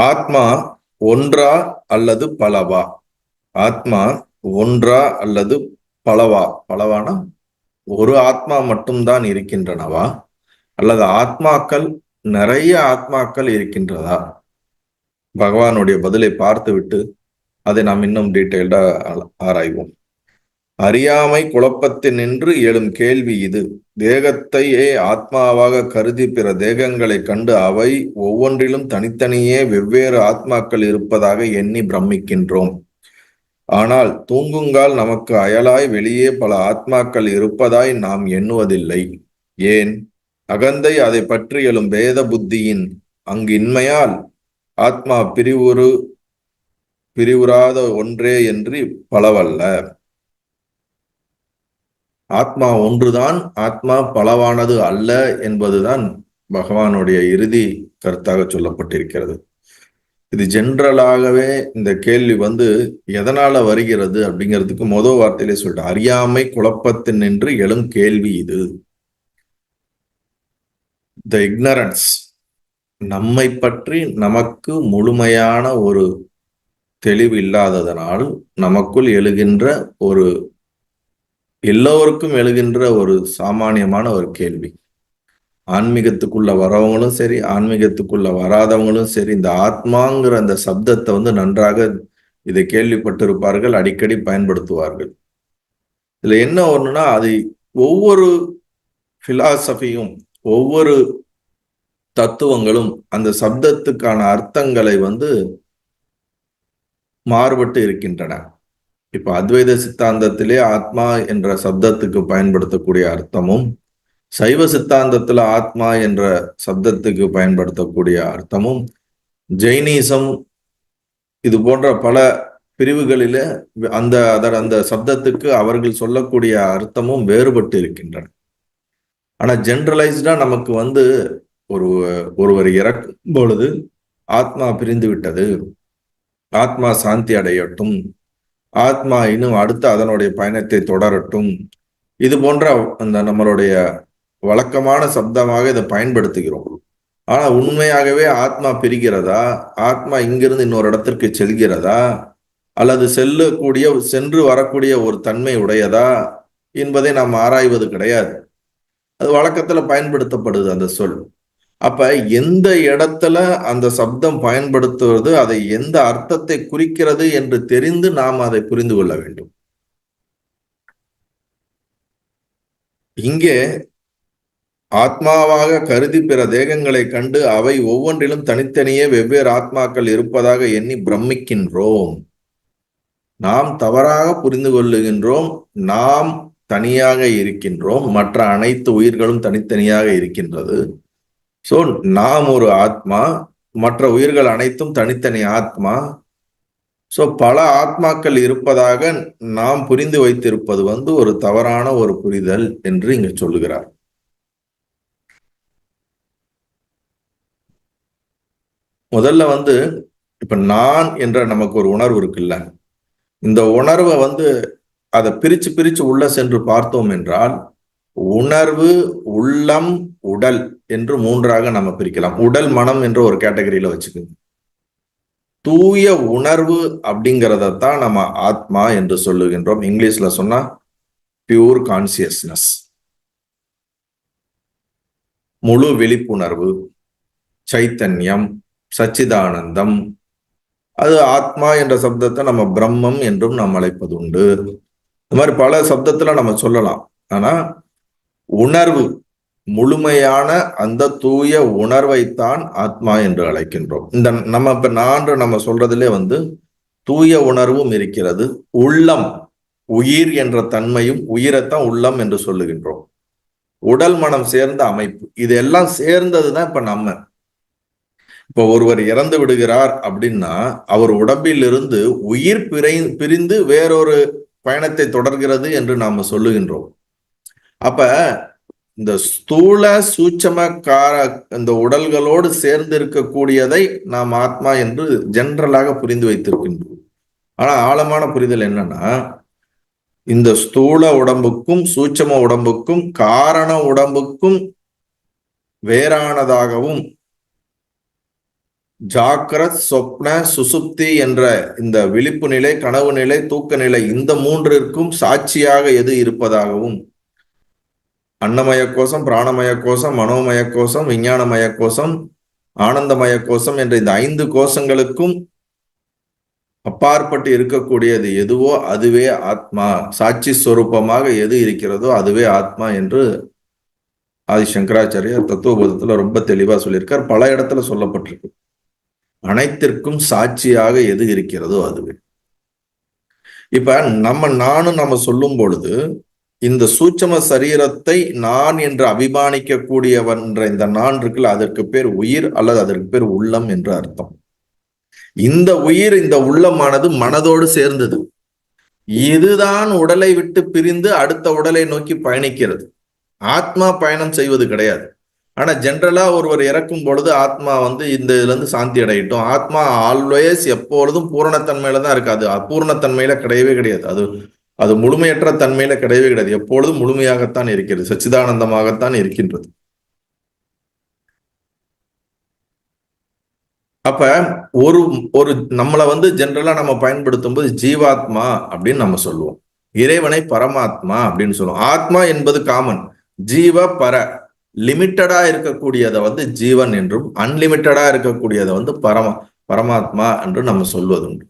ஆத்மா ஒன்றா அல்லது பலவா? ஆத்மா ஒன்றா அல்லது பலவா? பலவானா ஒரு ஆத்மா மட்டும்தான் இருக்கின்றனவா, அல்லது ஆத்மாக்கள் நிறைய ஆத்மாக்கள் இருக்கின்றதா? பகவானுடைய பதிலை பார்த்துவிட்டு அதை நாம் இன்னும் டீட்டெயில்டா ஆராய்வோம். அறியாமை குழப்பத்தினின்று எழும் கேள்வி இது. தேகத்தையே ஆத்மாவாக கருதி பிற தேகங்களை கண்டு அவை ஒவ்வொன்றிலும் தனித்தனியே வெவ்வேறு ஆத்மாக்கள் இருப்பதாக எண்ணி பிரமிக்கின்றோம். ஆனால் தூங்குங்கால் நமக்கு அயலாய் வெளியே பல ஆத்மாக்கள் இருப்பதாய் நாம் எண்ணுவதில்லை. ஏன்? அகந்தை அதை பற்றி எழும் பேத புத்தியின் அங்கு இன்மையால் ஆத்மா பிரிவுறாத ஒன்றே என்று பலவல்ல. ஆத்மா ஒன்றுதான், ஆத்மா பலவானது அல்ல என்பதுதான் பகவானுடைய இறுதி கருத்தாக சொல்லப்பட்டிருக்கிறது. இது ஜென்ரலாகவே இந்த கேள்வி எதனால வருகிறது அப்படிங்கிறதுக்கு முதல் வார்த்தையிலே சொல்லிட்டு, அறியாமை குழப்பத்தின் நின்று எழும் கேள்வி இது. த இக்னரன்ஸ், நம்மை பற்றி நமக்கு முழுமையான ஒரு தெளிவு இல்லாததனால் நமக்குள் எழுகின்ற எல்லோருக்கும் எழுகின்ற ஒரு சாமானியமான ஒரு கேள்வி. ஆன்மீகத்துக்குள்ள வரவங்களும் சரி, ஆன்மீகத்துக்குள்ள வராதவங்களும் சரி, இந்த ஆத்மாங்கிற அந்த சப்தத்தை நன்றாக இதை கேள்விப்பட்டிருப்பார்கள், அடிக்கடி பயன்படுத்துவார்கள். இதுல என்ன ஒண்ணுன்னா, அது ஒவ்வொரு பிலாசபியும் ஒவ்வொரு தத்துவங்களும் அந்த சப்தத்துக்கான அர்த்தங்களை மாறுபட்டு இருக்கின்றன. இப்ப அத்வைத சித்தாந்தத்திலே ஆத்மா என்ற சப்தத்துக்கு பயன்படுத்தக்கூடிய அர்த்தமும், சைவ சித்தாந்தத்துல ஆத்மா என்ற சப்தத்துக்கு பயன்படுத்தக்கூடிய அர்த்தமும், ஜெயினிசம் இது போன்ற பல பிரிவுகளில அந்த சப்தத்துக்கு அவர்கள் சொல்லக்கூடிய அர்த்தமும் வேறுபட்டு இருக்கின்றன. ஆனா ஜென்ரலைஸ்டா நமக்கு ஒருவர் இறக்கும் பொழுது ஆத்மா பிரிந்து விட்டது, ஆத்மா சாந்தி அடையட்டும், ஆத்மா இன்னும் அடுத்து அதனுடைய பயணத்தை தொடரட்டும், இது போன்ற நம்மளுடைய வழக்கமான சப்தமாக இதை பயன்படுத்துகிறோம். ஆனா உண்மையாகவே ஆத்மா பிரிகிறதா, ஆத்மா இங்கிருந்து இன்னொரு இடத்திற்கு செல்கிறதா, அல்லது சென்று வரக்கூடிய ஒரு தன்மை உடையதா என்பதை நாம் ஆராய்வது கிடையாது. அது வழக்கத்துல பயன்படுத்தப்படுது அந்த சொல். அப்ப எந்த இடத்துல அந்த சப்தம் பயன்படுத்துவது, அதை எந்த அர்த்தத்தை குறிக்கிறது என்று தெரிந்து நாம் அதை புரிந்து கொள்ள வேண்டும். இங்கே ஆத்மாவாக கருதி பிற தேகங்களை கண்டு அவை ஒவ்வொன்றிலும் தனித்தனியே வெவ்வேறு ஆத்மாக்கள் இருப்பதாக எண்ணி பிரமிக்கின்றோம். நாம் தவறாக புரிந்து கொள்ளுகின்றோம். நாம் தனியாக இருக்கின்றோம், மற்ற அனைத்து உயிர்களும் தனித்தனியாக இருக்கின்றது. சோ நாம் ஒரு ஆத்மா, மற்ற உயிர்கள் அனைத்தும் தனித்தனி ஆத்மா. சோ பல ஆத்மாக்கள் இருப்பதாக நாம் புரிந்து வைத்திருப்பது ஒரு தவறான ஒரு புரிதல் என்று இங்க சொல்லுகிறார். முதல்ல இப்ப நான் என்ற நமக்கு ஒரு உணர்வு இருக்குல்ல, இந்த உணர்வை அதை பிரிச்சு உள்ள சென்று பார்த்தோம் என்றால், உணர்வு, உள்ளம், உடல் என்று மூன்றாக நம்ம பிரிக்கலாம். உடல், மனம் என்ற ஒரு கேட்டகரியில வச்சுக்கோங்க. தூய உணர்வு அப்படிங்கிறதான் நம்ம ஆத்மா என்று சொல்லுகின்றோம். இங்கிலீஷ்ல சொன்னா பியூர் கான்சியஸ்னஸ், முழு விழிப்புணர்வு, சைத்தன்யம், சச்சிதானந்தம். அது ஆத்மா என்ற சப்தத்தை நம்ம பிரம்மம் என்றும் நாம் அழைப்பது உண்டு. இந்த மாதிரி பல சப்தத்துல நம்ம சொல்லலாம். ஆனா உணர்வு, முழுமையான அந்த தூய உணர்வைத்தான் ஆத்மா என்று அழைக்கின்றோம். இந்த நம்ம இப்ப நம்ம சொல்றதுலே தூய உணர்வும் இருக்கிறது. உள்ளம், உயிர் என்ற தன்மையும், உயிரைத்தான் உள்ளம் என்று சொல்லுகின்றோம். உடல், மனம் சேர்ந்த அமைப்பு, இது எல்லாம் சேர்ந்ததுதான் இப்ப நம்ம. இப்ப ஒருவர் இறந்து விடுகிறார் அப்படின்னா, அவர் உடம்பில் இருந்து உயிர் பிரிந்து வேறொரு பயணத்தை தொடர்கிறது என்று நாம சொல்லுகின்றோம். அப்ப இந்த ஸ்தூல சூட்சம இந்த உடல்களோடு சேர்ந்து இருக்கக்கூடியதை நாம் ஆத்மா என்று ஜென்ரலாக புரிந்து வைத்திருக்கின்றோம். ஆனா ஆழமான புரிதல் என்னன்னா, இந்த ஸ்தூல உடம்புக்கும் சூட்சம உடம்புக்கும் காரண உடம்புக்கும் வேறானதாகவும் ஜாக்கிரத், சொப்ன, சுசுப்தி என்ற இந்த விழிப்பு நிலை, கனவு நிலை, தூக்க நிலை, இந்த மூன்றிற்கும் சாட்சியாக எது இருப்பதாகவும், அன்னமய கோஷம், பிராணமய கோஷம், மனோமய கோஷம், விஞ்ஞானமய கோஷம், ஆனந்தமய கோஷம் என்ற இந்த 5 கோஷங்களுக்கும் அப்பாற்பட்டு இருக்கக்கூடியது எதுவோ அதுவே ஆத்மா. சாட்சி ஸ்வரூபமாக எது இருக்கிறதோ அதுவே ஆத்மா என்று ஆதி சங்கராச்சாரியார் தத்துவபோதத்துல ரொம்ப தெளிவா சொல்லியிருக்கார். பல இடத்துல சொல்லப்பட்டிருக்கு. அனைத்திற்கும் சாட்சியாக எது இருக்கிறதோ அதுவே. இப்ப நம்ம சொல்லும் பொழுது இந்த சூட்சம சரீரத்தை நான் என்று அபிமானிக்க கூடியவன் இந்த நான் இருக்குல்ல, அதற்கு பேர் உயிர் அல்லது அதற்கு பேர் உள்ளம் என்று அர்த்தம். இந்த உயிர், இந்த உள்ளமானது மனதோடு சேர்ந்தது. இதுதான் உடலை விட்டு பிரிந்து அடுத்த உடலை நோக்கி பயணிக்கிறது. ஆத்மா பயணம் செய்வது கிடையாது. ஆனா ஜென்ரலா ஒருவர் இறக்கும் பொழுது ஆத்மா இந்த இதுல இருந்து சாந்தி அடையட்டும், ஆத்மா ஆல்வேஸ் எப்பொழுதும் பூரணத்தன்மையில தான் இருக்காது. அபூர்ணத்தன்மையில கிடையவே கிடையாது. அது முழுமையற்ற தன்மையில கிடையவே கிடையாது. எப்பொழுதும் முழுமையாகத்தான் இருக்கிறது, சச்சிதானந்தமாகத்தான் இருக்கின்றது. அப்ப ஒரு ஒரு நம்மளை ஜென்ரலா நம்ம பயன்படுத்தும் போது ஜீவாத்மா அப்படின்னு நம்ம சொல்லுவோம், இறைவனை பரமாத்மா அப்படின்னு சொல்லுவோம். ஆத்மா என்பது காமன், ஜீவ பர லிமிட்டடா இருக்கக்கூடியதை ஜீவன் என்றும், அன்லிமிட்டடா இருக்கக்கூடியதை பரமாத்மா என்று நம்ம சொல்வதுண்டு.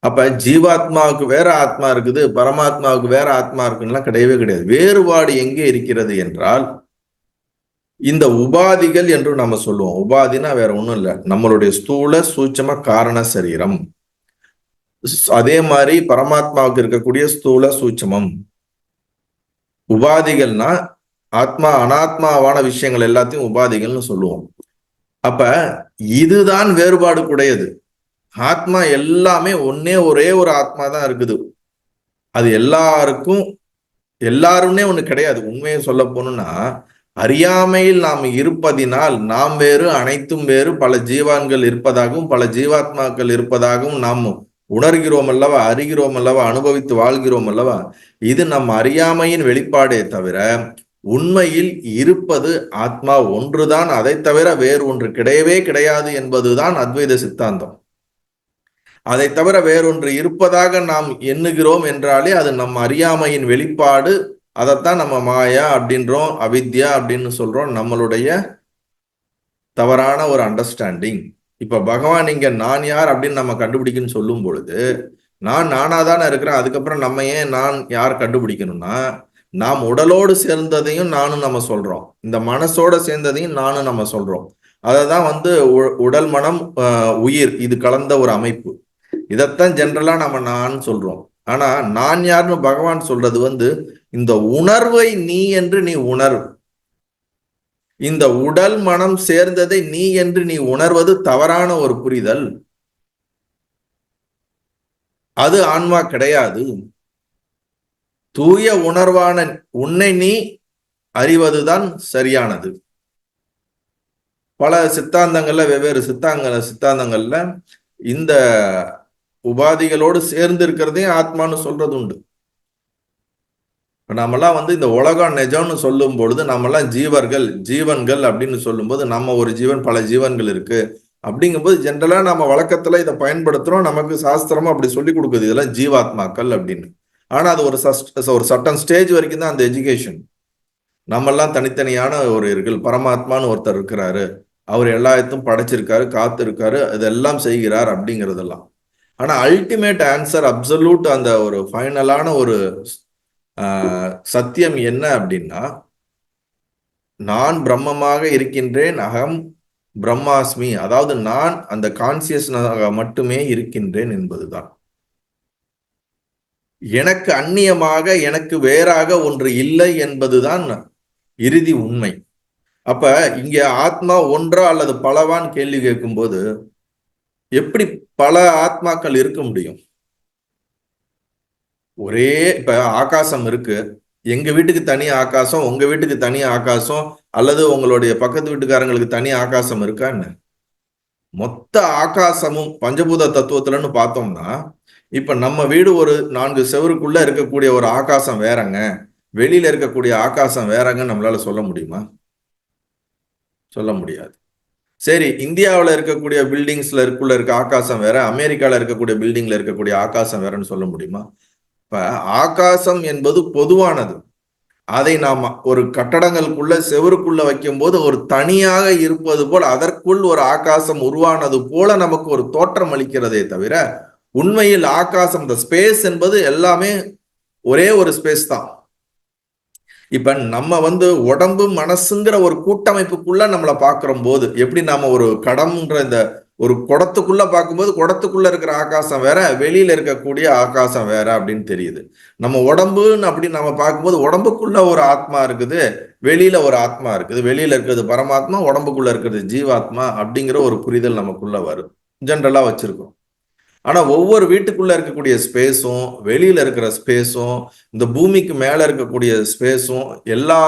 அப்ப ஜீவாத்மாவுக்கு வேற ஆத்மா இருக்குது, பரமாத்மாவுக்கு வேற ஆத்மா இருக்குன்னா கிடையவே கிடையாது. வேறுபாடு எங்கே இருக்கிறது என்றால் இந்த உபாதிகள் என்று நம்ம சொல்லுவோம். உபாதினா வேற ஒண்ணும் இல்லை, நம்மளுடைய ஸ்தூல சூட்சம காரண சரீரம். அதே மாதிரி பரமாத்மாவுக்கு இருக்கக்கூடிய ஸ்தூல சூட்சமம். உபாதிகள்னா ஆத்மா அனாத்மாவான விஷயங்கள் எல்லாத்தையும் உபாதிகள்னு சொல்லுவோம். அப்ப இதுதான் வேறுபாடு கூடையது. ஆத்மா எல்லாமே ஒரே ஒரு ஆத்மா தான் இருக்குது. அது எல்லாருமே ஒண்ணு கிடையாது. உண்மையை சொல்ல போனோம்னா அறியாமையில் நாம் இருப்பதினால் நாம் வேறு, அனைத்தும் வேறு, பல ஜீவான்கள் இருப்பதாகவும் பல ஜீவாத்மாக்கள் இருப்பதாகவும் நாம் உணர்கிறோம் அல்லவா, அறிகிறோம் அல்லவா, அனுபவித்து வாழ்கிறோம் அல்லவா. இது நம் அறியாமையின் வெளிப்பாடே தவிர உண்மையில் இருப்பது ஆத்மா ஒன்றுதான், அதை தவிர வேறு ஒன்று கிடையவே கிடையாது என்பதுதான் அத்வைத சித்தாந்தம். அதை தவிர வேறொன்று இருப்பதாக நாம் எண்ணுகிறோம் என்றாலே அது நம் அறியாமையின் வெளிப்பாடு. அதைத்தான் நம்ம மாயா அப்படின்றோம், அவித்யா அப்படின்னு சொல்றோம். நம்மளுடைய தவறான ஒரு அண்டர்ஸ்டாண்டிங். இப்ப பகவான் இங்க நான் யார் அப்படின்னு நம்ம கண்டுபிடிக்கணும்னு சொல்லும் பொழுது நானாதானே இருக்கிறேன். அதுக்கப்புறம் நம்ம ஏன் நான் யார் கண்டுபிடிக்கணும்னா, நாம் உடலோடு சேர்ந்ததையும் நானும் நம்ம சொல்றோம், இந்த மனசோட சேர்ந்ததையும் நானும் நம்ம சொல்றோம். அததான் உடல் மனம் உயிர் இது கலந்த ஒரு அமைப்பு. இதைத்தான் ஜென்ரலா நம்ம நான் சொல்றோம். ஆனா நான் யாருன்னு பகவான் சொல்றது இந்த உணர்வை நீ என்று நீ உணர்வு. இந்த உடல் மனம் சேர்ந்ததை நீ என்று நீ உணர்வது தவறான ஒரு புரிதல். அது ஆன்மா கிடையாது. தூய உணர்வான உன்னை நீ அறிவதுதான் சரியானது. பல சித்தாந்தங்கள்ல, வெவ்வேறு சித்தாந்தங்கள்ல இந்த உபாதிகளோடு சேர்ந்து இருக்கிறதையும் ஆத்மான்னு சொல்றது உண்டு. நம்மெல்லாம் இந்த உலகம் நிஜம்னு சொல்லும் பொழுது நம்மெல்லாம் ஜீவன்கள் அப்படின்னு சொல்லும்போது நம்ம ஒரு ஜீவன், பல ஜீவன்கள் இருக்கு அப்படிங்கும்போது ஜென்ரலா நம்ம வழக்கத்துல இதை பயன்படுத்துறோம். நமக்கு சாஸ்திரமும் அப்படி சொல்லி கொடுக்குது, இதெல்லாம் ஜீவாத்மாக்கள் அப்படின்னு. ஆனா அது ஒரு சட்டன் ஸ்டேஜ் வரைக்கும் தான் அந்த எஜுகேஷன். நம்மெல்லாம் தனித்தனியான ஒரு பரமாத்மான்னு ஒருத்தர் இருக்கிறாரு, அவர் எல்லாத்தையும் படைச்சிருக்காரு, காத்து இருக்காரு, இதெல்லாம் செய்கிறார் அப்படிங்கிறதெல்லாம். ஆனா அல்டிமேட் ஆன்சர், அப்சல்யூட் அந்த ஒரு ஃபைனலான ஒரு சத்தியம் என்ன அப்படின்னா, நான் பிரம்மமாக இருக்கின்றேன், அகம் பிரம்மாஸ்மி, அதாவது நான் அந்த கான்சியஸ்னாக மட்டுமே இருக்கின்றேன் என்பதுதான். எனக்கு அந்நியமாக, எனக்கு வேறாக ஒன்று இல்லை என்பதுதான் இறுதி உண்மை. அப்ப இங்க ஆத்மா ஒன்றா அல்லது பலவான் கேள்வி கேட்கும் போது எப்படி பல ஆத்மாக்கள் இருக்க முடியும்? இப்ப ஆகாசம் இருக்கு, எங்க வீட்டுக்கு தனி ஆகாசம், உங்க வீட்டுக்கு தனி ஆகாசம், அல்லது உங்களுடைய பக்கத்து வீட்டுக்காரங்களுக்கு தனி ஆகாசம் இருக்கா என்ன? மொத்த ஆகாசமும் பஞ்சபூத தத்துவத்துலன்னு பார்த்தோம்னா, இப்ப நம்ம வீடு ஒரு 4 செவருக்குள்ள இருக்கக்கூடிய ஒரு ஆகாசம் வேறங்க, வெளியில இருக்கக்கூடிய ஆகாசம் வேறங்க நம்மளால சொல்ல முடியுமா? சொல்ல முடியாது. சரி, இந்தியாவில் இருக்கக்கூடிய பில்டிங்ஸ்ல இருக்க ஆகாசம் வேற, அமெரிக்கால இருக்கக்கூடிய பில்டிங்ல இருக்கக்கூடிய ஆகாசம் வேறன்னு சொல்ல முடியுமா? இப்ப ஆகாசம் என்பது பொதுவானது. அதை நாம் ஒரு கட்டடங்களுக்குள்ள செவருக்குள்ள வைக்கும் போது ஒரு தனியாக இருப்பது போல் அதற்குள் ஒரு ஆகாசம் உருவானது போல நமக்கு ஒரு தோற்றம் அளிக்கிறதே தவிர, உண்மையில் ஆகாசம், இந்த ஸ்பேஸ் என்பது எல்லாமே ஒரே ஒரு ஸ்பேஸ் தான். இப்ப நம்ம உடம்பு மனசுங்கிற ஒரு கூட்டமைப்புக்குள்ள நம்மளை பார்க்கிற போது, எப்படி நாம ஒரு கடம்ன்ற இந்த ஒரு குடத்துக்குள்ள பார்க்கும்போது குடத்துக்குள்ள இருக்கிற ஆகாசம் வேற, வெளியில இருக்கக்கூடிய ஆகாசம் வேற அப்படின்னு தெரியுது. நம்ம உடம்புன்னு அப்படின்னு நம்ம பார்க்கும்போது உடம்புக்குள்ள ஒரு ஆத்மா இருக்குது, வெளியில ஒரு ஆத்மா இருக்குது. வெளியில இருக்கிறது பரமாத்மா, உடம்புக்குள்ள இருக்கிறது ஜீவாத்மா அப்படிங்கிற ஒரு புரிதல் நமக்குள்ள வரும். ஜென்ரலா வச்சிருக்கோம். ஆனா ஒவ்வொரு வீட்டுக்குள்ள இருக்கக்கூடிய ஸ்பேஸும், வெளியில இருக்கிற ஸ்பேஸும், இந்த பூமிக்கு மேல இருக்கக்கூடிய ஸ்பேஸும், எல்லா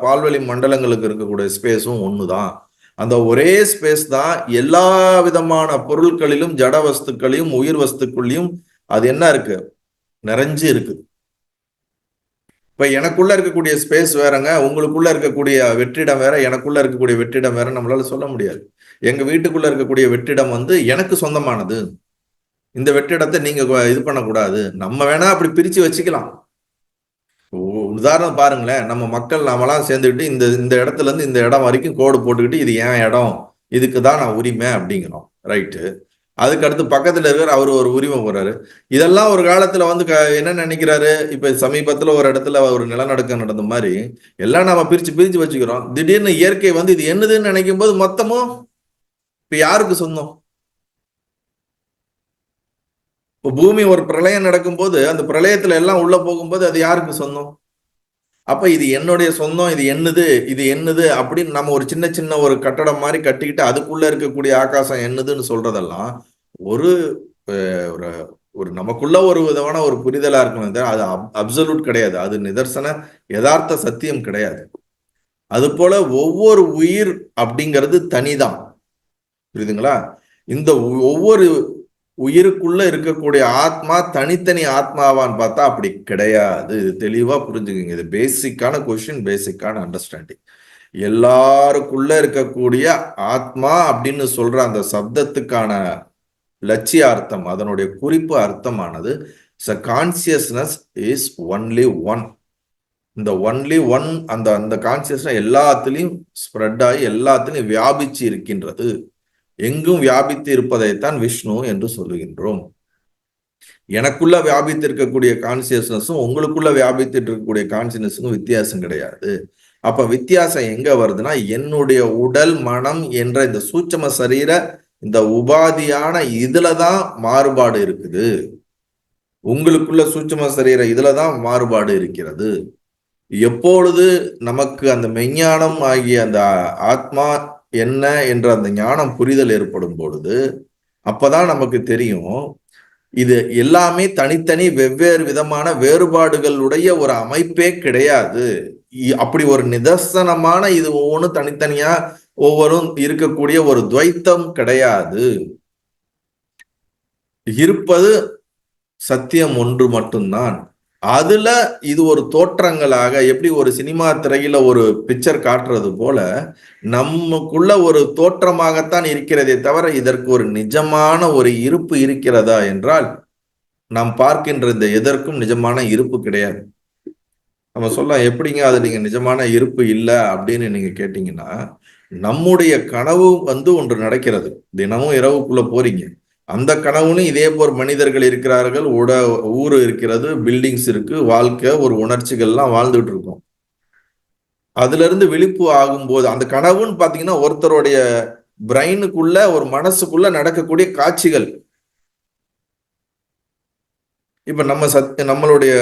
பால்வெளி மண்டலங்களுக்கு இருக்கக்கூடிய ஸ்பேஸும் ஒண்ணுதான். அந்த ஒரே ஸ்பேஸ் தான் எல்லா விதமான பொருட்களிலும், ஜட வஸ்துக்களையும், உயிர் வஸ்துக்குள்ளயும் அது என்ன இருக்கு, நிறைஞ்சு இருக்குது. இப்ப எனக்குள்ள இருக்கக்கூடிய ஸ்பேஸ் வேறங்க, உங்களுக்குள்ள இருக்கக்கூடிய வெற்றிடம் வேற, எனக்குள்ள இருக்கக்கூடிய வெற்றிடம் வேற நம்மளால சொல்ல முடியாது. எங்க வீட்டுக்குள்ள இருக்கக்கூடிய வெற்றிடம் எனக்கு சொந்தமானது. இந்த வெற்றிடத்தை நீங்க இது பண்ணக்கூடாது. நம்ம வேணா அப்படி பிரிச்சு வச்சுக்கலாம். உதாரணம் பாருங்களேன், நம்ம மக்கள் நாமெல்லாம் சேர்ந்துக்கிட்டு இந்த இந்த இடத்துல இருந்து இந்த இடம் வரைக்கும் கோடு போட்டுக்கிட்டு இது என் இடம், இதுக்கு தான் நான் உரிமை அப்படிங்கிறோம். ரைட்டு. அதுக்கு அடுத்து பக்கத்துல இருக்கிற அவர் ஒரு உரிமை போறாரு. இதெல்லாம் ஒரு காலத்துல என்ன நினைக்கிறாரு, இப்ப சமீபத்துல ஒரு இடத்துல ஒரு நிலநடுக்கம் நடந்த மாதிரி எல்லாம் நாம பிரிச்சு பிரிச்சு வச்சுக்கிறோம். திடீர்னு இயற்கை இது என்னதுன்னு நினைக்கும் போது மொத்தமும் இப்ப யாருக்கு சொந்தம்? பூமி ஒரு பிரளயம் நடக்கும்போது அந்த பிரளயத்துல எல்லாம் உள்ள போகும்போது அது யாருக்கு சொந்தம்? அப்ப இது என்னுடைய சொந்தம், இது என்னது அப்படின்னு நம்ம ஒரு சின்ன சின்ன ஒரு கட்டடம் மாதிரி கட்டிக்கிட்டு அதுக்குள்ள இருக்கக்கூடிய ஆகாசம் என்னதுன்னு சொல்றதெல்லாம் ஒரு ஒரு நமக்குள்ள ஒரு விதமான ஒரு புரிதலா இருக்கணும். அது அப்சல்யூட் கிடையாது. அது நிதர்சன யதார்த்த சத்தியம் கிடையாது. அது போல ஒவ்வொரு உயிர் அப்படிங்கிறது தனிதான். புரியுதுங்களா? இந்த ஒவ்வொரு உயிருக்குள்ள இருக்கக்கூடிய ஆத்மா தனித்தனி ஆத்மாவான்னு பார்த்தா அப்படி கிடையாது. இது தெளிவா புரிஞ்சுக்குங்க. இது பேசிக்கான கொஸ்டின், பேசிக்கான அண்டர்ஸ்டாண்டிங். எல்லாருக்குள்ள இருக்கக்கூடிய ஆத்மா அப்படின்னு சொல்ற அந்த சப்தத்துக்கான லட்சிய அர்த்தம், அதனுடைய குறிப்பு அர்த்தமானது கான்சியஸ்னஸ் இஸ் ஒன்லி ஒன். இந்த ஒன்லி ஒன் அந்த அந்த கான்சியஸ்னஸ் எல்லாத்திலையும் ஸ்ப்ரெட் ஆகி எல்லாத்திலையும் வியாபிச்சு இருக்கின்றது. எங்கும் வியாபித்து இருப்பதைத்தான் விஷ்ணு என்று சொல்லுகின்றோம். எனக்குள்ள வியாபித்து இருக்கக்கூடிய கான்சியஸ்னஸும் உங்களுக்குள்ள வியாபித்து இருக்கக்கூடிய கான்சியஸ்னஸும் வித்தியாசம் கிடையாது. அப்ப வித்தியாசம் எங்க வருதுன்னா, என்னுடைய உடல் மனம் என்ற இந்த சூட்சம சரீர இந்த உபாதியான இதுலதான் மாறுபாடு இருக்குது. உங்களுக்குள்ள சூட்சம சரீர இதுலதான் மாறுபாடு இருக்கிறது. எப்பொழுது நமக்கு அந்த மெஞ்ஞானம் ஆகிய அந்த ஆத்மா என்ன என்ற அந்த ஞானம் புரிதல் ஏற்படும் பொழுது அப்பதான் நமக்கு தெரியும் இது எல்லாமே தனித்தனி வெவ்வேறு விதமான வேறுபாடுகளுடைய ஒரு அமைப்பே கிடையாது. அப்படி ஒரு நிதர்சனமான இது ஒவ்வொன்றும் தனித்தனியா ஒவ்வொரும் இருக்கக்கூடிய ஒரு துவைத்தம் கிடையாது. இருப்பது சத்தியம் ஒன்று மட்டும்தான். அதுல இது ஒரு தோற்றங்களாக, எப்படி ஒரு சினிமா திரையில ஒரு பிக்சர் காட்டுறது போல நமக்குள்ள ஒரு தோற்றமாகத்தான் இருக்கிறதே தவிர இதற்கு ஒரு நிஜமான ஒரு இருப்பு இருக்கிறதா என்றால் நாம் பார்க்கின்ற இந்த எதற்கும் நிஜமான இருப்பு கிடையாது. நம்ம சொல்ல எப்படிங்க அது நீங்க நிஜமான இருப்பு இல்லை அப்படின்னு நீங்க கேட்டீங்கன்னா, நம்முடைய கனவு ஒன்று நடக்கிறது. தினமும் இரவுக்குள்ள போறீங்க, அந்த கனவுன்னு இதே போல் மனிதர்கள் இருக்கிறார்கள், ஊரு இருக்கிறது, பில்டிங்ஸ் இருக்கு, வாழ்க்கை ஒரு உணர்ச்சிகள்லாம் வாழ்ந்துட்டு இருக்கோம். அதுல இருந்து விழிப்பு ஆகும்போது அந்த கனவுன்னு பாத்தீங்கன்னா ஒருத்தருடைய பிரெயினுக்குள்ள ஒரு மனசுக்குள்ள நடக்கக்கூடிய காட்சிகள். இப்ப நம்மளுடைய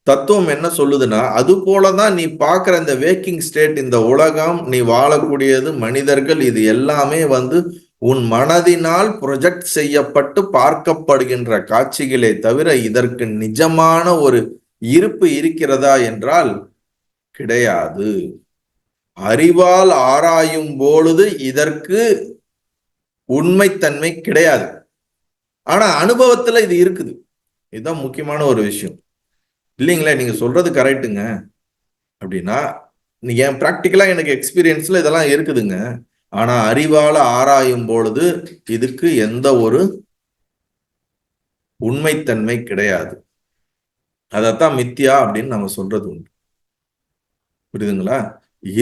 தத்துவம் என்ன சொல்லுதுன்னா, அது போலதான் நீ பார்க்கிற இந்த வேக்கிங் ஸ்டேட், இந்த உலகம், நீ வாழக்கூடியது, மனிதர்கள், இது எல்லாமே உன் மனதினால் ப்ரொஜெக்ட் செய்யப்பட்டு பார்க்கப்படுகின்ற காட்சிகளே தவிர இதற்கு நிஜமான ஒரு இருப்பு இருக்கிறதா என்றால் கிடையாது. அறிவால் ஆராயும் பொழுது இதற்கு உண்மைத்தன்மை கிடையாது. ஆனா அனுபவத்துல இது இருக்குது. இதுதான் முக்கியமான ஒரு விஷயம் இல்லைங்களா? நீங்க சொல்றது கரெக்டுங்க அப்படின்னா, என் பிராக்டிக்கலா எனக்கு எக்ஸ்பீரியன்ஸ்ல இதெல்லாம் இருக்குதுங்க. ஆனா அறிவால ஆராயும் பொழுது இதுக்கு எந்த ஒரு உண்மைத்தன்மை கிடையாது. அதத்தான் மித்தியா அப்படின்னு நம்ம சொல்றது உண்டு. புரியுதுங்களா?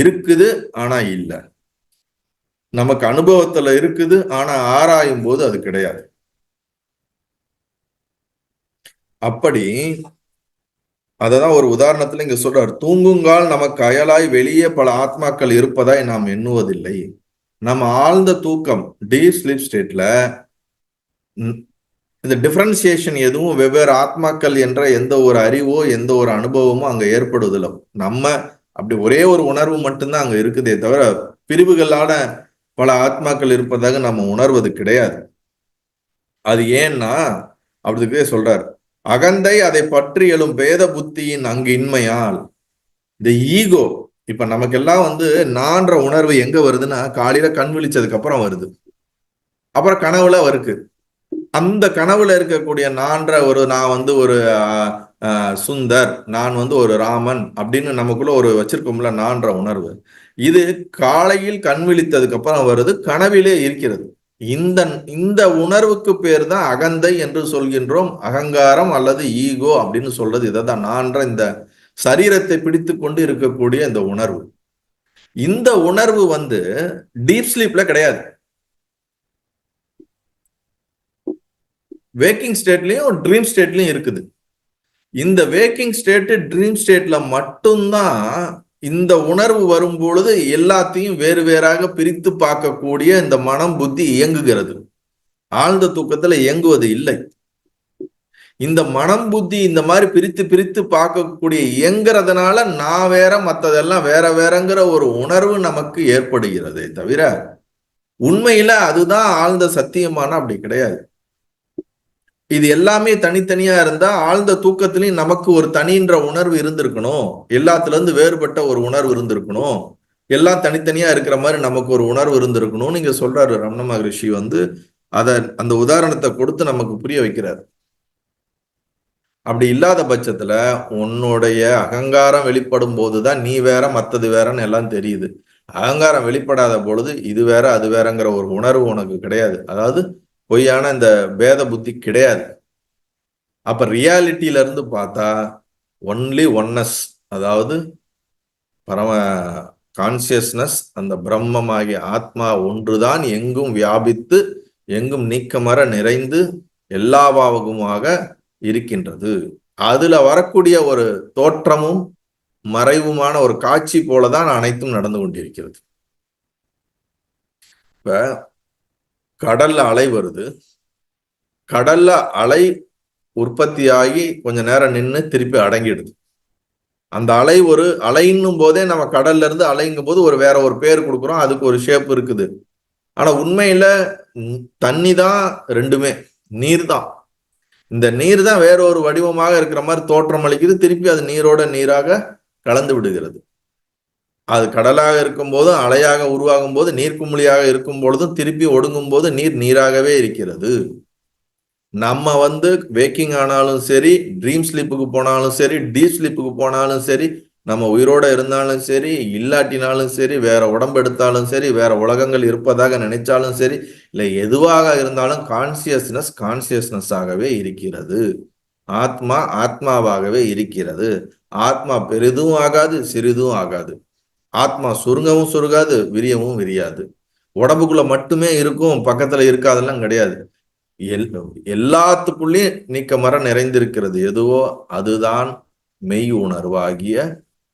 இருக்குது ஆனா இல்ல. நமக்கு அனுபவத்துல இருக்குது ஆனா ஆராயும் போது அது கிடையாது. அப்படி அததான் ஒரு உதாரணத்துல இங்க சொல்றார். தூங்குங்கால் நமக்கு அயலாய் வெளியே பல ஆத்மாக்கள் இருப்பதாய் நாம் எண்ணுவதில்லை. நம்ம ஆழ்ந்த தூக்கம் டீப் ஸ்லீப் ஸ்டேட்ல இந்த டிஃபரன்சியேஷன் எதுவும் வெவ்வேறு ஆத்மாக்கள் என்ற எந்த ஒரு அறிவோ எந்த ஒரு அனுபவமோ அங்க ஏற்படுவதில்லை. நம்ம அப்படி ஒரே ஒரு உணர்வு மட்டும்தான் அங்க இருக்குதே தவிர பிரிவுகளான பல ஆத்மாக்கள் இருப்பதாக நம்ம உணர்வது கிடையாது. அது ஏன்னா அப்படிக்கே சொல்றார், அகந்தை அதை பற்றி எழும் பேத புத்தியின் அங்கு இன்மையால் இந்த ஈகோ. இப்ப நமக்கெல்லாம் நான்ற உணர்வு எங்க வருதுன்னா காலையில கண் விழிச்சதுக்கு அப்புறம் வருது, அப்புறம் கனவுல வருது. அந்த கனவுல இருக்கக்கூடிய நான்ற நான் ஒரு சுந்தர், நான் ஒரு ராமன் அப்படின்னு நமக்குள்ள ஒரு வச்சிருக்கோம்ல நான்ற உணர்வு, இது காலையில் கண் விழித்ததுக்கு அப்புறம் வருது, கனவிலே இருக்கிறது. இந்த இந்த உணர்வுக்கு பேர் தான் அகந்தை என்று சொல்கின்றோம், அகங்காரம் அல்லது ஈகோ அப்படின்னு சொல்றது. இதைதான் நான்ற இந்த சரீரத்தை பிடித்து கொண்டு இருக்கக்கூடிய இந்த உணர்வு. இந்த உணர்வு டீப் ஸ்லீப்ல கிடையாது. வேக்கிங் ஸ்டேட்லயும் ட்ரீம் ஸ்டேட்லயும் இருக்குது. இந்த வேக்கிங் ஸ்டேட் ட்ரீம் ஸ்டேட்ல மட்டும்தான் இந்த உணர்வு வரும் பொழுது எல்லாத்தையும் வேறு வேறாக பிரித்து பார்க்கக்கூடிய இந்த மனம் புத்தி இயங்குகிறது. ஆழ்ந்த தூக்கத்துல இயங்குவது இல்லை. இந்த மனம் புத்தி இந்த மாதிரி பிரித்து பிரித்து பார்க்கக்கூடிய இயங்குறதுனால நான் வேற மற்றதெல்லாம் வேற வேறங்கிற ஒரு உணர்வு நமக்கு ஏற்படுகிறதே தவிர உண்மையில அதுதான் ஆழ்ந்த சத்தியமான அப்படி கிடையாது. இது எல்லாமே தனித்தனியா இருந்தா ஆழ்ந்த தூக்கத்திலையும் நமக்கு ஒரு தனின்ற உணர்வு இருந்திருக்கணும், எல்லாத்துல இருந்து வேறுபட்ட ஒரு உணர்வு இருந்திருக்கணும், எல்லாம் தனித்தனியா இருக்கிற மாதிரி நமக்கு ஒரு உணர்வு இருந்திருக்கணும். நீங்க சொல்றாரு ரமண மகரிஷி அத அந்த உதாரணத்தை கொடுத்து நமக்கு புரிய வைக்கிறார். அப்படி இல்லாத பட்சத்துல உன்னுடைய அகங்காரம் வெளிப்படும் போதுதான் நீ வேற மத்தது வேறன்னு எல்லாம் தெரியுது. அகங்காரம் வெளிப்படாத பொழுது இது வேற அது வேறங்கிற ஒரு உணர்வு உனக்கு கிடையாது. அதாவது பொய்யான இந்த பேத புத்தி கிடையாது. அப்ப ரியாலிட்டியில இருந்து பார்த்தா ஒன்லி ஒன்னஸ், அதாவது பரம கான்சியஸ்னஸ், அந்த பிரம்மமாகிய ஆத்மா ஒன்றுதான் எங்கும் வியாபித்து எங்கும் நீக்கமர நிறைந்து எல்லாவாகுமாக இருக்கின்றது. அதுல வரக்கூடிய ஒரு தோற்றமும் மறைவுமான ஒரு காட்சி போலதான் அனைத்தும் நடந்து கொண்டிருக்கிறது. இப்ப கடல்ல அலை வருது, கடல்ல அலை உற்பத்தியாகி கொஞ்ச நேரம் நின்று திருப்பி அடங்கிடுது. அந்த அலை ஒரு அலைன்னும் போதே நம்ம கடல்ல இருந்து அலைங்கும் போது வேற ஒரு பேர் கொடுக்குறோம், அதுக்கு ஒரு ஷேப் இருக்குது. ஆனா உண்மையில தண்ணி தான், ரெண்டுமே நீர் தான். இந்த நீர் தான் வேற ஒரு வடிவமாக இருக்கிற மாதிரி தோற்றம் அளிக்குது, திருப்பி அது நீரோட நீராக கலந்து விடுகிறது. அது கடலாக இருக்கும் போதும் அலையாக உருவாகும் போது நீர்க்குமிழியாக இருக்கும் பொழுதும் திருப்பி ஒடுங்கும் போது நீர் நீராகவே இருக்கிறது. நம்ம வேக்கிங் ஆனாலும் சரி, ட்ரீம் ஸ்லீப்புக்கு போனாலும் சரி, டீப் ஸ்லீப்புக்கு போனாலும் சரி, நம்ம உயிரோட இருந்தாலும் சரி இல்லாட்டினாலும் சரி, வேற உடம்பு எடுத்தாலும் சரி, வேற உலகங்கள் இருப்பதாக நினைச்சாலும் சரி, இல்லை எதுவாக இருந்தாலும் கான்சியஸ்னஸ் ஆகவே இருக்கிறது. ஆத்மா ஆத்மாவாகவே இருக்கிறது. ஆத்மா பெரிதும் ஆகாது சிறிதும் ஆகாது. ஆத்மா சுருங்கவும் சுருங்காது விரியவும் விரியாது. உடம்புக்குள்ள மட்டுமே இருக்கும், பக்கத்துல இருக்காதெல்லாம் கிடையாது. எல்லாத்துக்குள்ளேயும் நீக்கமர நிறைந்திருக்கிறது எதுவோ அதுதான் மெய் உணர்வாகிய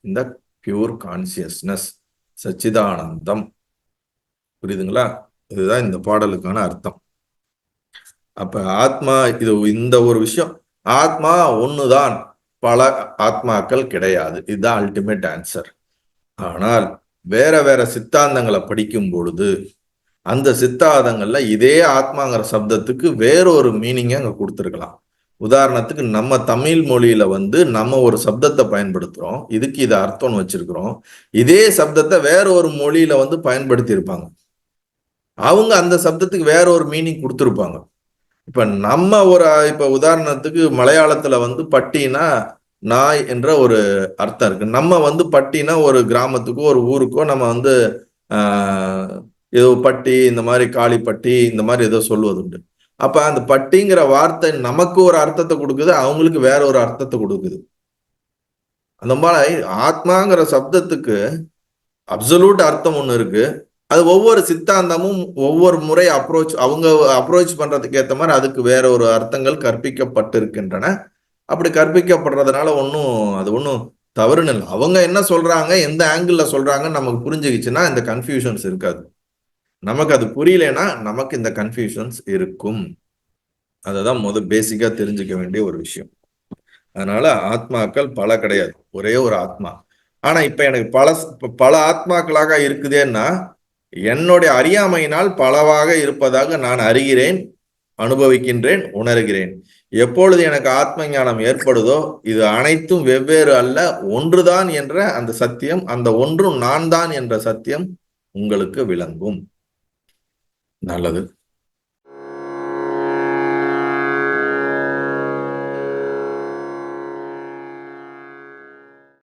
இந்த பியூர் கான்சியஸ்னஸ், சச்சிதானந்தம். புரியுதுங்களா? இதுதான் இந்த பாடலுக்கான அர்த்தம். அப்ப ஆத்மா இது இந்த ஒரு விஷயம், ஆத்மா ஒண்ணுதான், பல ஆத்மாக்கள் கிடையாது. இதுதான் அல்டிமேட் ஆன்சர். ஆனால் வேற வேற சித்தாந்தங்களை படிக்கும் பொழுது அந்த சித்தாந்தங்கள்ல இதே ஆத்மாங்கிற சப்தத்துக்கு வேறொரு மீனிங்க அங்க கொடுத்துருக்கலாம். உதாரணத்துக்கு நம்ம தமிழ் மொழியில நம்ம ஒரு சப்தத்தை பயன்படுத்துறோம், இதுக்கு இது அர்த்தம்னு வச்சிருக்கிறோம். இதே சப்தத்தை வேற ஒரு மொழியில பயன்படுத்தி இருப்பாங்க, அவங்க அந்த சப்தத்துக்கு வேற ஒரு மீனிங் கொடுத்துருப்பாங்க. இப்ப நம்ம இப்ப உதாரணத்துக்கு மலையாளத்துல பட்டினா நாய் என்ற ஒரு அர்த்தம் இருக்கு. நம்ம பட்டினா ஒரு கிராமத்துக்கோ ஒரு ஊருக்கோ நம்ம ஏதோ பட்டி, இந்த மாதிரி காளிப்பட்டி, இந்த மாதிரி ஏதோ சொல்வதுண்டு. அப்ப அந்த பட்டிங்கிற வார்த்தை நமக்கு ஒரு அர்த்தத்தை கொடுக்குது, அவங்களுக்கு வேற ஒரு அர்த்தத்தை கொடுக்குது. அந்த மாதிரி ஆத்மாங்கிற சப்தத்துக்கு அப்சல்யூட் அர்த்தம் ஒண்ணு இருக்கு. அது ஒவ்வொரு சித்தாந்தமும் ஒவ்வொரு முறை அவங்க அப்ரோச் பண்றதுக்கு ஏற்ற மாதிரி அதுக்கு வேற ஒரு அர்த்தங்கள் கற்பிக்கப்பட்டிருக்கின்றன. அப்படி கற்பிக்கப்படுறதுனால அது ஒன்றும் தவறுன்னு இல்லை. அவங்க என்ன சொல்றாங்க, எந்த ஆங்கிள் சொல்றாங்கன்னு நமக்கு புரிஞ்சுக்கிச்சுன்னா இந்த கன்ஃபியூஷன்ஸ் இருக்காது. நமக்கு அது புரியலன்னா நமக்கு இந்த கன்ஃபியூஷன்ஸ் இருக்கும். அதுதான் பேசிக்கா தெரிஞ்சுக்க வேண்டிய ஒரு விஷயம். அதனால ஆத்மாக்கள் பல கிடையாது, ஒரே ஒரு ஆத்மா. ஆனா இப்ப எனக்கு பல ஆத்மாக்களாக இருக்குதேன்னா என்னுடைய அறியாமையினால் பலவாக இருப்பதாக நான் அறிகிறேன், அனுபவிக்கின்றேன், உணர்கிறேன். எப்பொழுது எனக்கு ஆத்ம ஞானம் ஏற்படுதோ இது அனைத்தும் வெவ்வேறு அல்ல, ஒன்றுதான் என்ற அந்த சத்தியம், அந்த ஒன்றும் நான் தான் என்ற சத்தியம் உங்களுக்கு விளங்கும். நல்லது.